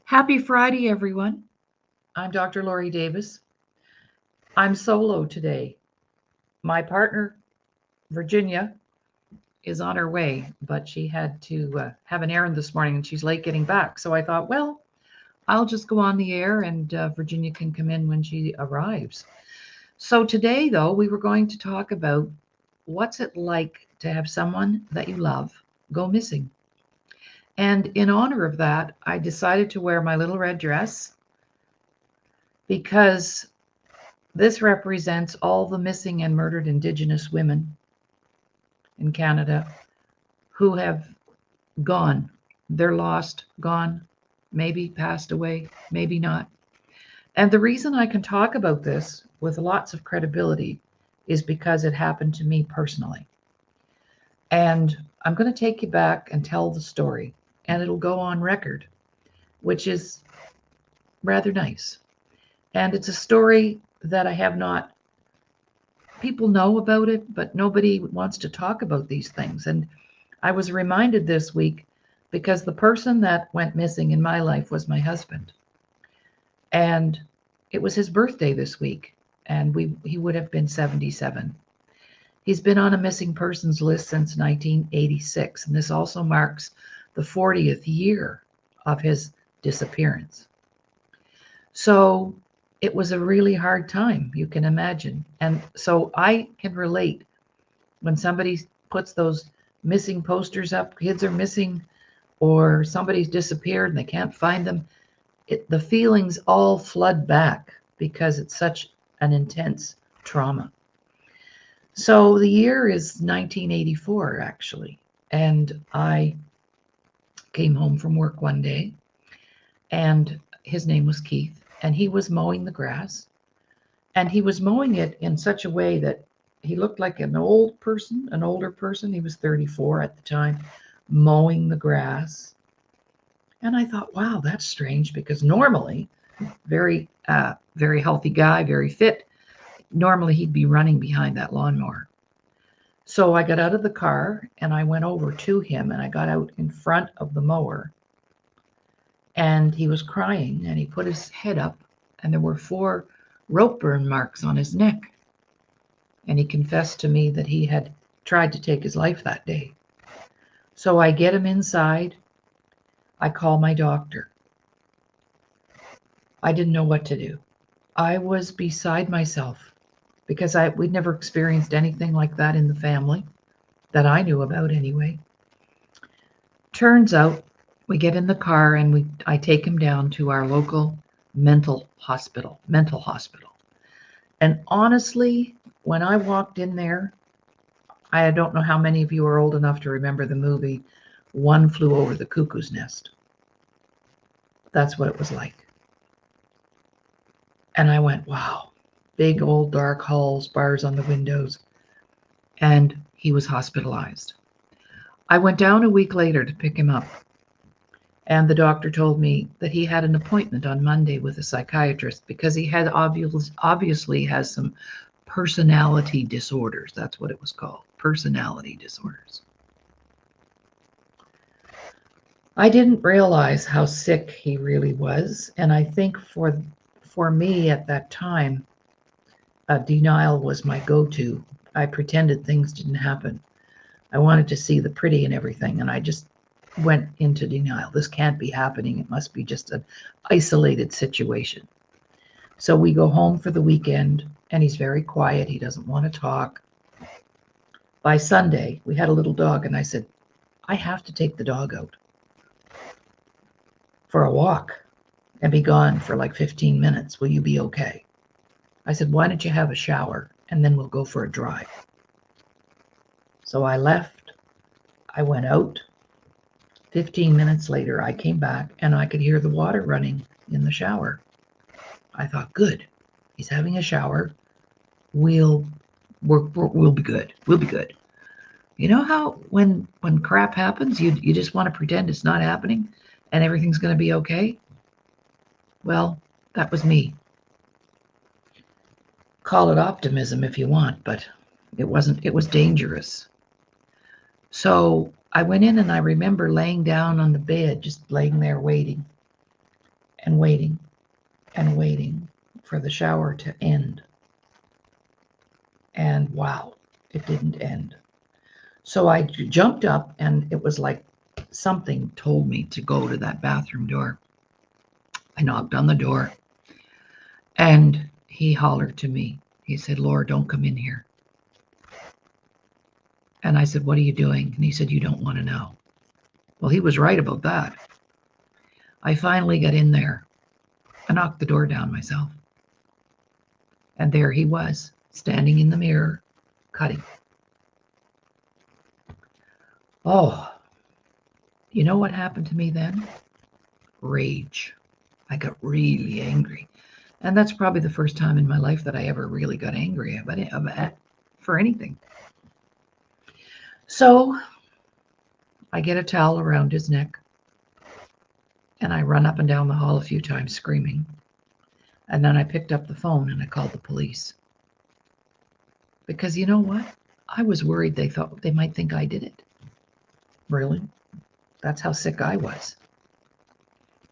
Happy Friday, everyone. I'm Dr. Laurie Davis. I'm solo today. My partner, Virginia, is on her way, but she had to have an errand this morning and she's late getting back. So I thought, well, I'll just go on the air and Virginia can come in when she arrives. So today, though, we were going to talk about what's it like to have someone that you love go missing. And in honor of that, I decided to wear my little red dress because this represents all the missing and murdered Indigenous women in Canada who have gone. They're lost, gone, maybe passed away, maybe not. And the reason I can talk about this with lots of credibility is because it happened to me personally. And I'm going to take you back and tell the story, and it'll go on record, which is rather nice. And it's a story that I have not, people know about it, but nobody wants to talk about these things. And I was reminded this week because the person that went missing in my life was my husband. And it was his birthday this week, and he would have been 77. He's been on a missing persons list since 1986, and this also marks the 40th year of his disappearance. So it was a really hard time, you can imagine. And so I can relate when somebody puts those missing posters up, kids are missing, or somebody's disappeared and they can't find them. The feelings all flood back because it's such an intense trauma. So the year is 1984, actually. And I came home from work one day, and his name was Keith. And he was mowing the grass, and he was mowing it in such a way that he looked like an older person. He was 34 at the time, mowing the grass. And I thought, wow, that's strange, because normally, very healthy guy, very fit, normally he'd be running behind that lawnmower. So I got out of the car and I went over to him, and I got out in front of the mower. And he was crying, and he put his head up, and there were 4 rope burn marks on his neck. And he confessed to me that he had tried to take his life that day. So I get him inside. I call my doctor. I didn't know what to do. I was beside myself because we'd never experienced anything like that in the family that I knew about anyway. Turns out, we get in the car and I take him down to our local mental hospital. And honestly, when I walked in there, I don't know how many of you are old enough to remember the movie One Flew Over the Cuckoo's Nest. That's what it was like. And I went, wow, big old dark halls, bars on the windows. And he was hospitalized. I went down a week later to pick him up. And the doctor told me that he had an appointment on Monday with a psychiatrist because he had obviously has some personality disorders. That's what it was called, personality disorders. I didn't realize how sick he really was. And I think for me at that time, denial was my go-to. I pretended things didn't happen. I wanted to see the pretty and everything, and I just went into denial. This can't be happening. It must be just an isolated situation. So we go home for the weekend, and he's very quiet. He doesn't want to talk. By Sunday, we had a little dog, and I said, I have to take the dog out for a walk and be gone for like 15 minutes. Will you be okay? I said, why don't you have a shower, and then we'll go for a drive. So I left. I went out. 15 minutes later, I came back, and I could hear the water running in the shower. I thought, good. He's having a shower. We'll be good. We'll be good. You know how when crap happens, you just want to pretend it's not happening and everything's going to be okay? Well, that was me. Call it optimism if you want, but it wasn't, it was dangerous. So I went in and I remember laying down on the bed, just laying there waiting and waiting and waiting for the shower to end. And wow, it didn't end. So I jumped up and it was like something told me to go to that bathroom door. I knocked on the door and he hollered to me. He said, "Laura, don't come in here." And I said, "What are you doing?" And he said, "You don't want to know." Well, he was right about that. I finally got in there. I knocked the door down myself. And there he was, standing in the mirror, cutting. Oh, you know what happened to me then? Rage. I got really angry. And that's probably the first time in my life that I ever really got angry for anything. So I get a towel around his neck and I run up and down the hall a few times screaming. And then I picked up the phone and I called the police. Because you know what? I was worried they might think I did it. Really? That's how sick I was.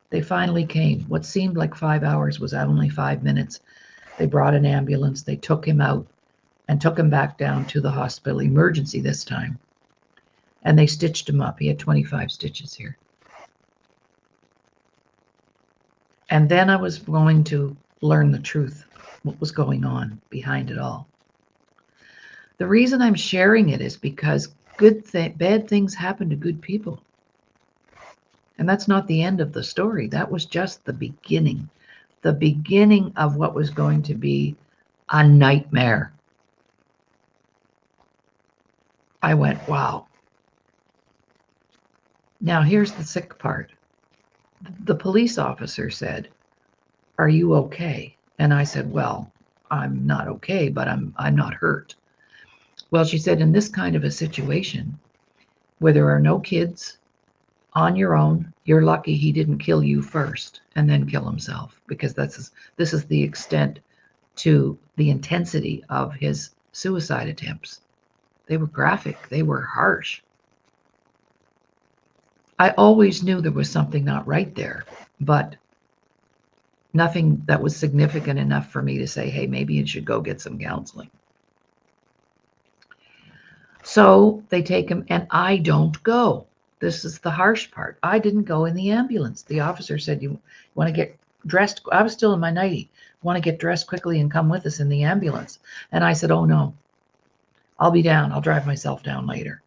They finally came. What seemed like 5 hours was only 5 minutes. They brought an ambulance. They took him out and took him back down to the hospital, emergency this time. And they stitched him up. He had 25 stitches here. And then I was going to learn the truth, what was going on behind it all. The reason I'm sharing it is because bad things happen to good people. And that's not the end of the story. That was just the beginning of what was going to be a nightmare. I went, wow. Now here's the sick part. The police officer said, "Are you okay?" And I said, "Well, I'm not okay, but I'm not hurt." Well, she said, in this kind of a situation where there are no kids, on your own, you're lucky he didn't kill you first and then kill himself, because this is the extent to the intensity of his suicide attempts. They were graphic, they were harsh. I always knew there was something not right there, but nothing that was significant enough for me to say, hey, maybe you should go get some counseling. So they take him, and I don't go. This is the harsh part. I didn't go in the ambulance. The officer said, "You want to get dressed?" I was still in my nightie. "Want to get dressed quickly and come with us in the ambulance?" And I said, "Oh no, I'll be down. I'll drive myself down later."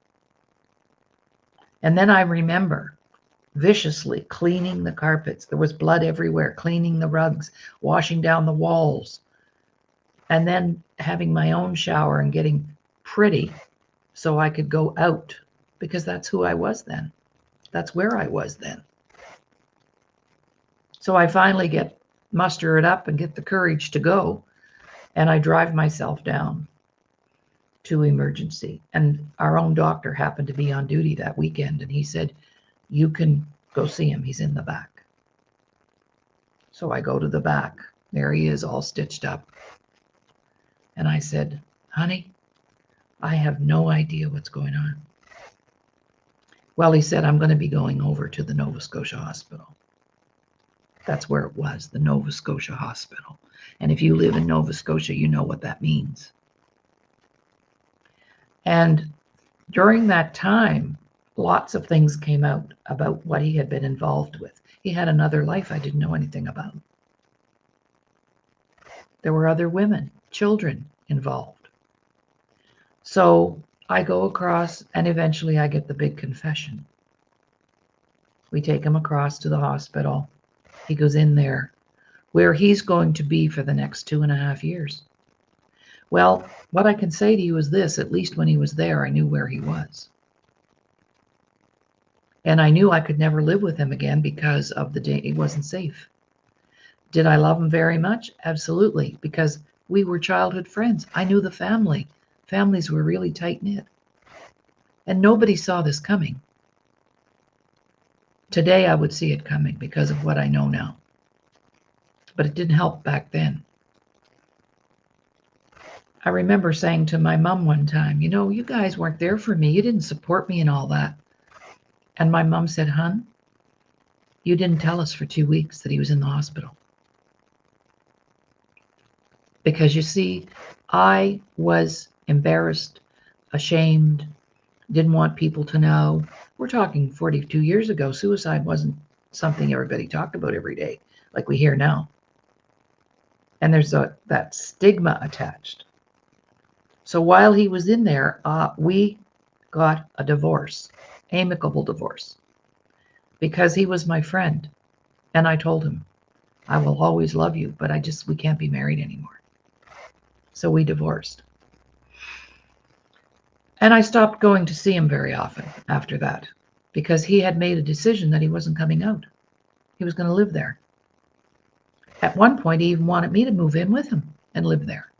And then I remember viciously cleaning the carpets. There was blood everywhere, cleaning the rugs, washing down the walls, and then having my own shower and getting pretty so I could go out, because that's who I was then. That's where I was then. So I finally muster it up and get the courage to go, and I drive myself down to emergency. And our own doctor happened to be on duty that weekend, and he said, "You can go see him. He's in the back." So I go to the back. There he is, all stitched up. And I said, "Honey, I have no idea what's going on." Well, he said, "I'm going to be going over to the Nova Scotia hospital." That's where it was, the Nova Scotia hospital. And if you live in Nova Scotia, you know what that means. And during that time, lots of things came out about what he had been involved with. He had another life I didn't know anything about. There were other women, children involved. So I go across, and eventually I get the big confession. We take him across to the hospital. He goes in there, where he's going to be for the next 2.5 years. Well, what I can say to you is this: at least when he was there, I knew where he was. And I knew I could never live with him again because of the day. It wasn't safe. Did I love him very much? Absolutely, because we were childhood friends. I knew the family. Families were really tight-knit. And nobody saw this coming. Today, I would see it coming because of what I know now. But it didn't help back then. I remember saying to my mom one time, you know, you guys weren't there for me. You didn't support me and all that. And my mom said, "Hun, you didn't tell us for 2 weeks that he was in the hospital." Because you see, I was embarrassed, ashamed, didn't want people to know. We're talking 42 years ago. Suicide wasn't something everybody talked about every day like we hear now. And there's that stigma attached. So while he was in there, we got a divorce, amicable divorce, because he was my friend. And I told him, I will always love you, but we can't be married anymore. So we divorced. And I stopped going to see him very often after that because he had made a decision that he wasn't coming out. He was going to live there. At one point, he even wanted me to move in with him and live there.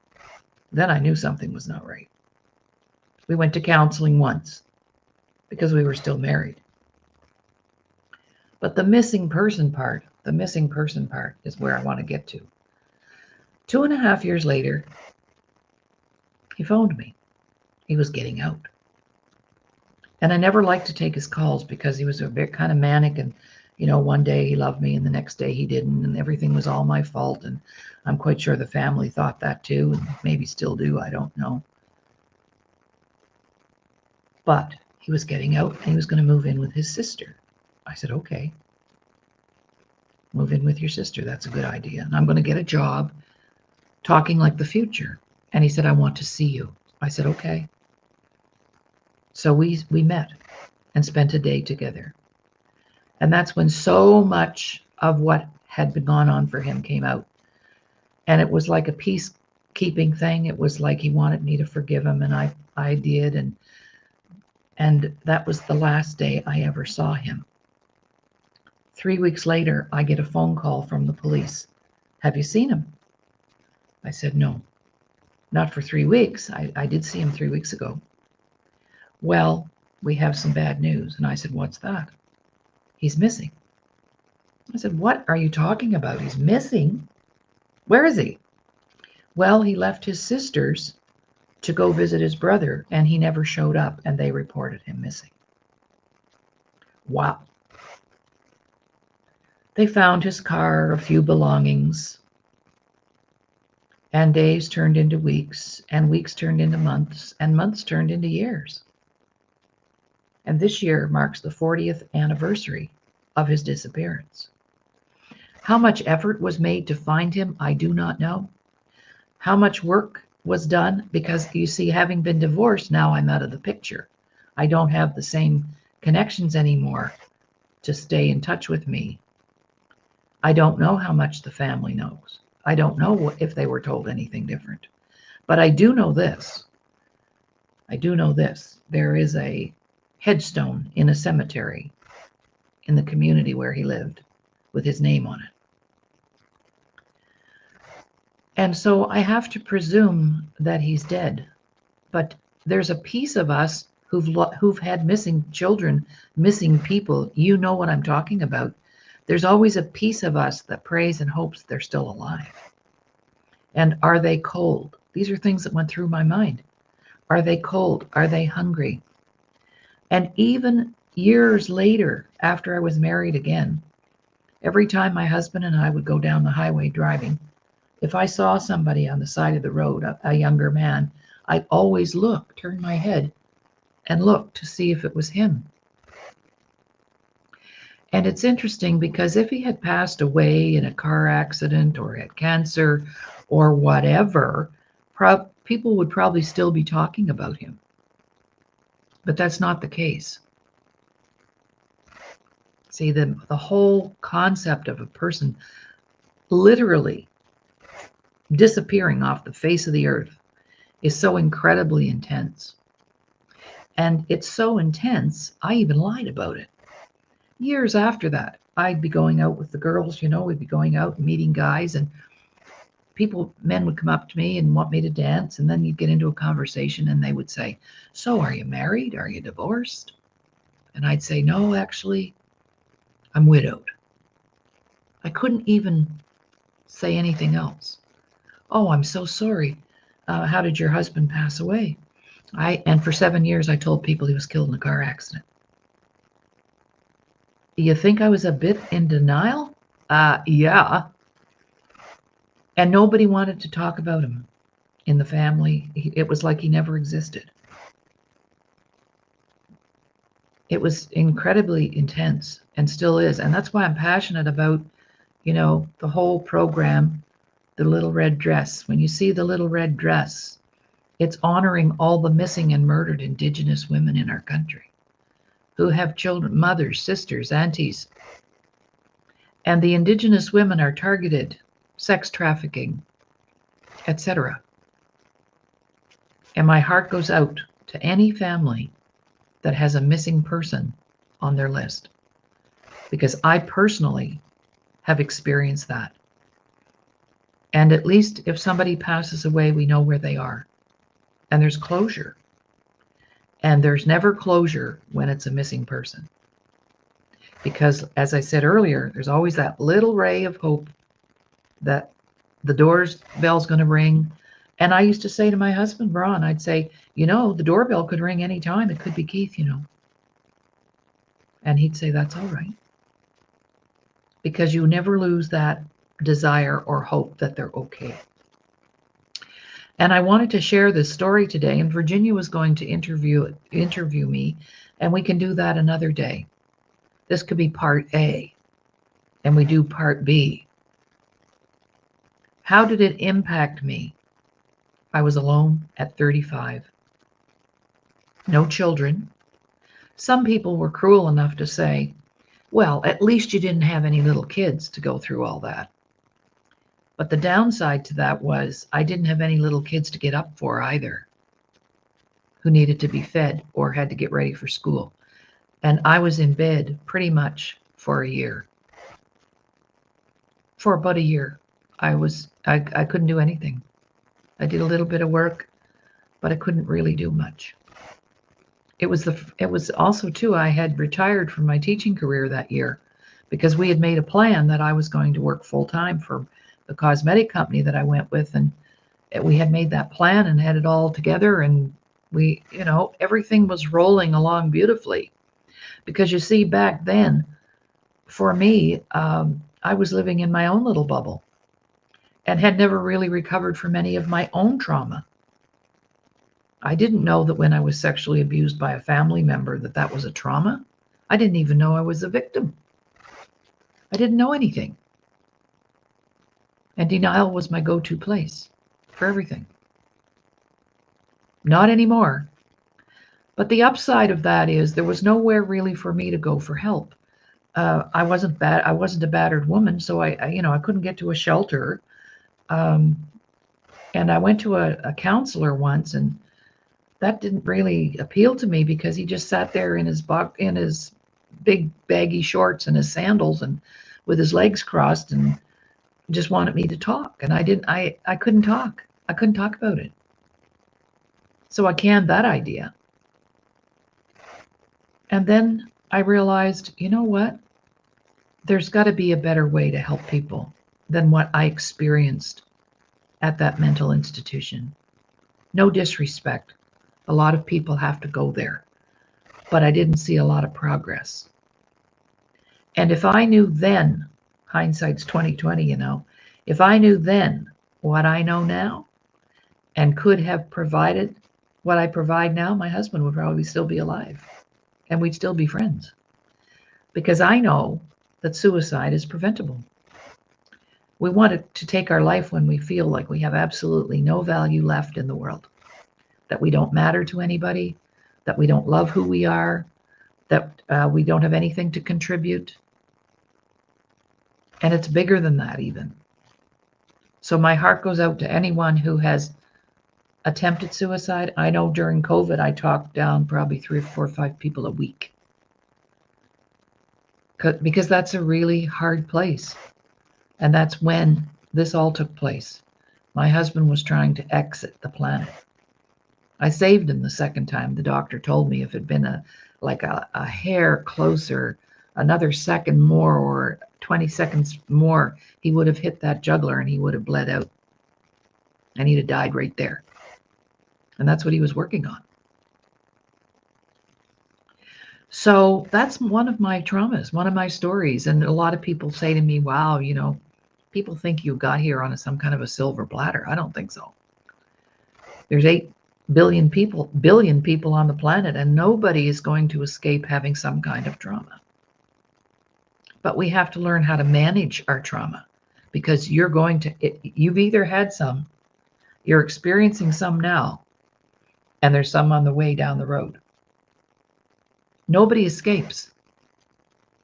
Then I knew something was not right. We went to counseling once because we were still married. But the missing person part is where I want to get to. 2.5 years later, he phoned me. He was getting out. And I never liked to take his calls because he was a bit kind of manic, and one day he loved me and the next day he didn't, and everything was all my fault. And I'm quite sure the family thought that too, and maybe still do, I don't know. But he was getting out and he was going to move in with his sister. I said, okay, move in with your sister. That's a good idea. And I'm going to get a job talking like the future. And he said, I want to see you. I said, okay. So we met and spent a day together. And that's when so much of what had been gone on for him came out. And it was like a peacekeeping thing. It was like he wanted me to forgive him, and I did. And that was the last day I ever saw him. 3 weeks later, I get a phone call from the police. Have you seen him? I said, no, not for 3 weeks. I did see him 3 weeks ago. Well, we have some bad news. And I said, what's that? He's missing. I said, what are you talking about? He's missing? Where is he? Well, he left his sisters to go visit his brother, and he never showed up, and they reported him missing. Wow. They found his car, a few belongings, and days turned into weeks, and weeks turned into months, and months turned into years. And this year marks the 40th anniversary of his disappearance. How much effort was made to find him, I do not know. How much work was done, because you see, having been divorced, now I'm out of the picture. I don't have the same connections anymore to stay in touch with me. I don't know how much the family knows. I don't know if they were told anything different. But I do know this. There is a headstone in a cemetery in the community where he lived with his name on it. And so I have to presume that he's dead. But there's a piece of us who've had missing children, missing people. You know what I'm talking about. There's always a piece of us that prays and hopes they're still alive. And are they cold? These are things that went through my mind. Are they cold? Are they hungry? And even years later, after I was married again, every time my husband and I would go down the highway driving, if I saw somebody on the side of the road, a younger man, I'd always turn my head and look to see if it was him. And it's interesting because if he had passed away in a car accident or had cancer or whatever, people would probably still be talking about him. But that's not the case. See, the whole concept of a person literally disappearing off the face of the earth is so incredibly intense. And it's so intense, I even lied about it. Years after that, I'd be going out with the girls, we'd be going out and meeting guys, and men would come up to me and want me to dance, and then you'd get into a conversation and they would say, so are you married? Are you divorced? And I'd say, no, actually, I'm widowed. I couldn't even say anything else. Oh, I'm so sorry. How did your husband pass away? And for 7 years, I told people he was killed in a car accident. Do you think I was a bit in denial? Yeah. And nobody wanted to talk about him in the family. It was like he never existed. It was incredibly intense and still is. And that's why I'm passionate about, the whole program, the little red dress. When you see the little red dress, it's honoring all the missing and murdered Indigenous women in our country who have children, mothers, sisters, aunties. And the Indigenous women are targeted, sex trafficking, etc. And my heart goes out to any family that has a missing person on their list, because I personally have experienced that. And at least if somebody passes away, we know where they are. And there's closure. And there's never closure when it's a missing person. Because, as I said earlier, there's always that little ray of hope that the bell's going to ring. And I used to say to my husband, Ron, I'd say, the doorbell could ring any time. It could be Keith, And he'd say, that's all right. Because you never lose that desire or hope that they're okay. And I wanted to share this story today, and Virginia was going to interview me, and we can do that another day. This could be part A, and we do part B. How did it impact me? I was alone at 35. No children. Some people were cruel enough to say, well, at least you didn't have any little kids to go through all that. But the downside to that was I didn't have any little kids to get up for either, who needed to be fed or had to get ready for school. And I was in bed pretty much for a year. For about a year. I couldn't do anything. I did a little bit of work, but I couldn't really do much. It was also too, I had retired from my teaching career that year because we had made a plan that I was going to work full time for the cosmetic company that I went with, and we had made that plan and had it all together, and we, everything was rolling along beautifully. Because you see, back then, for me, I was living in my own little bubble and had never really recovered from any of my own trauma. I didn't know that when I was sexually abused by a family member that was a trauma. I didn't even know I was a victim. I didn't know anything. And denial was my go-to place for everything. Not anymore. But the upside of that is there was nowhere really for me to go for help. I wasn't a battered woman, so I couldn't get to a shelter. And I went to a counselor once, and that didn't really appeal to me because he just sat there in his big baggy shorts and his sandals and with his legs crossed and just wanted me to talk. And I couldn't talk. I couldn't talk about it. So I canned that idea. And then I realized, you know what? There's got to be a better way to help people than what I experienced at that mental institution. No disrespect. A lot of people have to go there. But I didn't see a lot of progress. And if I knew then, hindsight's 20/20, if I knew then what I know now and could have provided what I provide now, my husband would probably still be alive and we'd still be friends. Because I know that suicide is preventable. We want to take our life when we feel like we have absolutely no value left in the world, that we don't matter to anybody, that we don't love who we are, that we don't have anything to contribute. And it's bigger than that even. So my heart goes out to anyone who has attempted suicide. I know during COVID, I talked down probably 3 or 4 or 5 people a week. Because that's a really hard place. And that's when this all took place. My husband was trying to exit the planet. I saved him the second time. The doctor told me if it had been a hair closer, another second more or 20 seconds more, he would have hit that jugular and he would have bled out. And he'd have died right there. And that's what he was working on. So that's one of my traumas, one of my stories. And a lot of people say to me, wow, people think you got here on some kind of a silver platter. I don't think so. There's 8 billion people on the planet, and nobody is going to escape having some kind of trauma. But we have to learn how to manage our trauma, because you've either had some, you're experiencing some now, and there's some on the way down the road. Nobody escapes.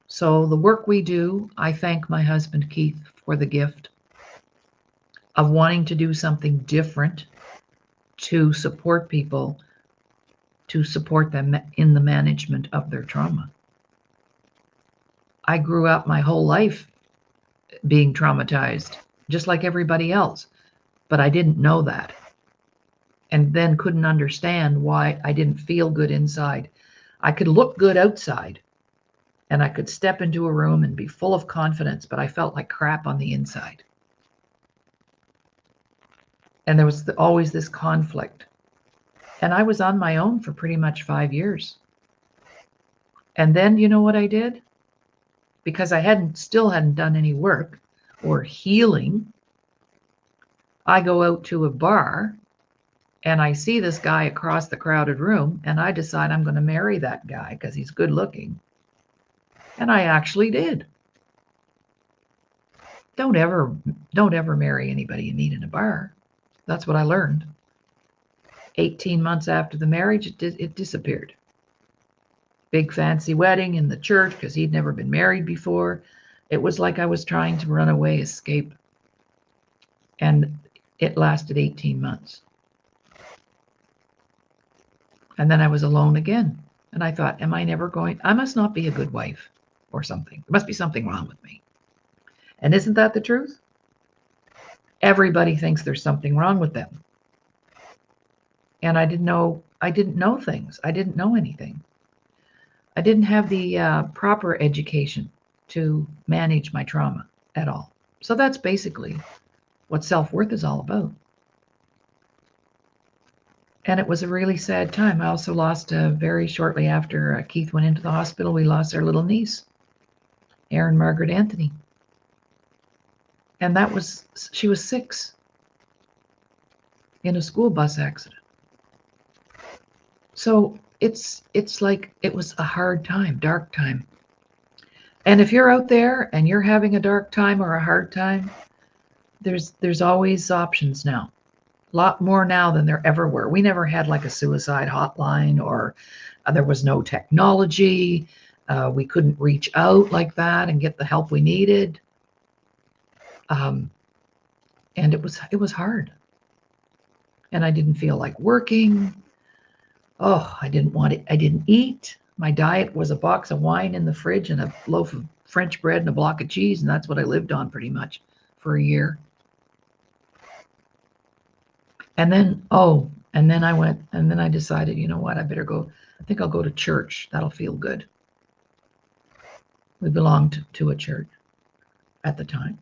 So the work we do, I thank my husband Keith for the gift of wanting to do something different to support people, to support them in the management of their trauma. I grew up my whole life being traumatized, just like everybody else, but I didn't know that, and then couldn't understand why I didn't feel good inside. I could look good outside, and I could step into a room and be full of confidence, but I felt like crap on the inside. And there was always this conflict. And I was on my own for pretty much 5 years. And then, you know what I did? Because I still hadn't done any work or healing, I go out to a bar and I see this guy across the crowded room, and I decide I'm going to marry that guy because he's good looking. And I actually did. Don't ever marry anybody you meet in a bar. That's what I learned. 18 months after the marriage, it disappeared. Big fancy wedding in the church because he'd never been married before. It was like I was trying to run away, escape. And it lasted 18 months. And then I was alone again. And I thought, I must not be a good wife or something. There must be something wrong with me. And isn't that the truth? Everybody thinks there's something wrong with them. And I didn't know things. I didn't know anything. I didn't have the proper education to manage my trauma at all. So that's basically what self-worth is all about. And it was a really sad time. I also lost very shortly after Keith went into the hospital, we lost our little niece, Erin Margaret Anthony. And she was 6 in a school bus accident. So it's like it was a hard time, dark time. And if you're out there and you're having a dark time or a hard time, there's always options now. A lot more now than there ever were. We never had like a suicide hotline, or there was no technology. We couldn't reach out like that and get the help we needed. And it was hard. And I didn't feel like working. Oh, I didn't eat. My diet was a box of wine in the fridge and a loaf of French bread and a block of cheese, and that's what I lived on pretty much for a year. And then I decided, you know what, I think I'll go to church. That'll feel good. We belonged to a church at the time.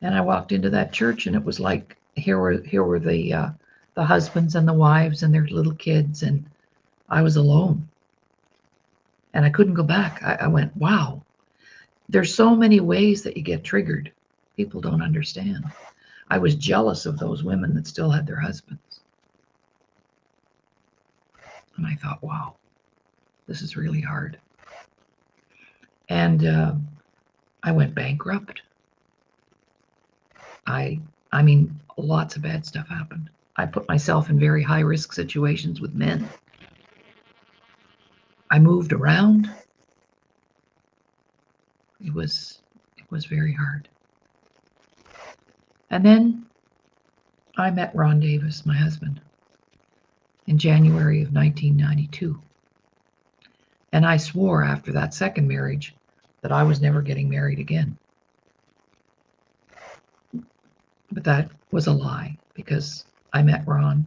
And I walked into that church, and it was like, here were the husbands and the wives and their little kids, and I was alone. And I couldn't go back. I went, wow, there's so many ways that you get triggered. People don't understand. I was jealous of those women that still had their husbands. And I thought, wow, this is really hard. And I went bankrupt. I mean, lots of bad stuff happened. I put myself in very high-risk situations with men. I moved around. It was very hard. And then I met Ron Davis, my husband, in January of 1992. And I swore after that second marriage that I was never getting married again. But that was a lie, because I met Ron,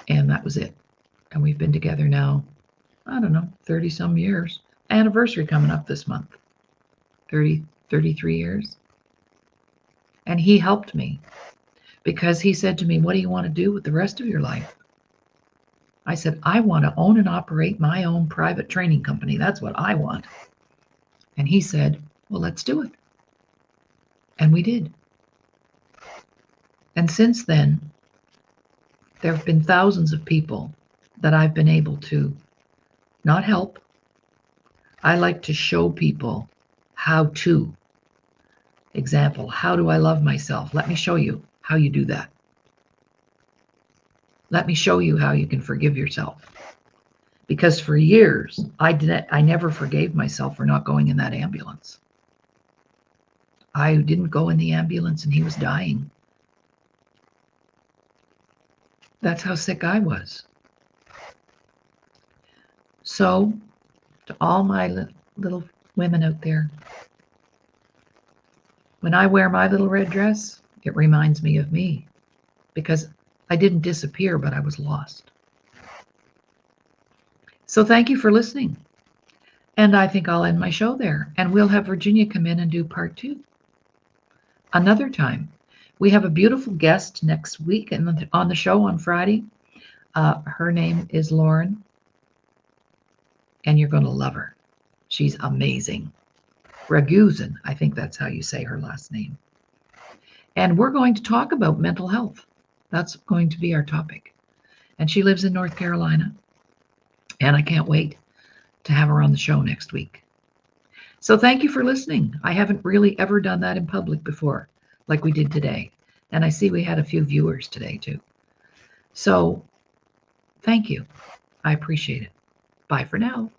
and that was it. And we've been together now, I don't know, 30 some years. Anniversary coming up this month. 33 years. And he helped me, because he said to me, "What do you want to do with the rest of your life?" I said, "I want to own and operate my own private training company. That's what I want." And he said, "Well, let's do it." And we did. And since then, there have been thousands of people that I've been able to not help. I like to show people how to. Example, how do I love myself? Let me show you how you do that. Let me show you how you can forgive yourself. Because for years, I never forgave myself for not going in that ambulance. I didn't go in the ambulance and he was dying. That's how sick I was. So, to all my little women out there, when I wear my little red dress, it reminds me of me, because I didn't disappear, but I was lost. So thank you for listening. And I think I'll end my show there, and we'll have Virginia come in and do part 2 another time. We have a beautiful guest next week and on the show on Friday. Her name is Laurie, and you're going to love her. She's amazing. Ragusan, I think that's how you say her last name. And we're going to talk about mental health. That's going to be our topic. And she lives in North Carolina. And I can't wait to have her on the show next week. So thank you for listening. I haven't really ever done that in public before, like we did today. And I see we had a few viewers today too. So thank you. I appreciate it. Bye for now.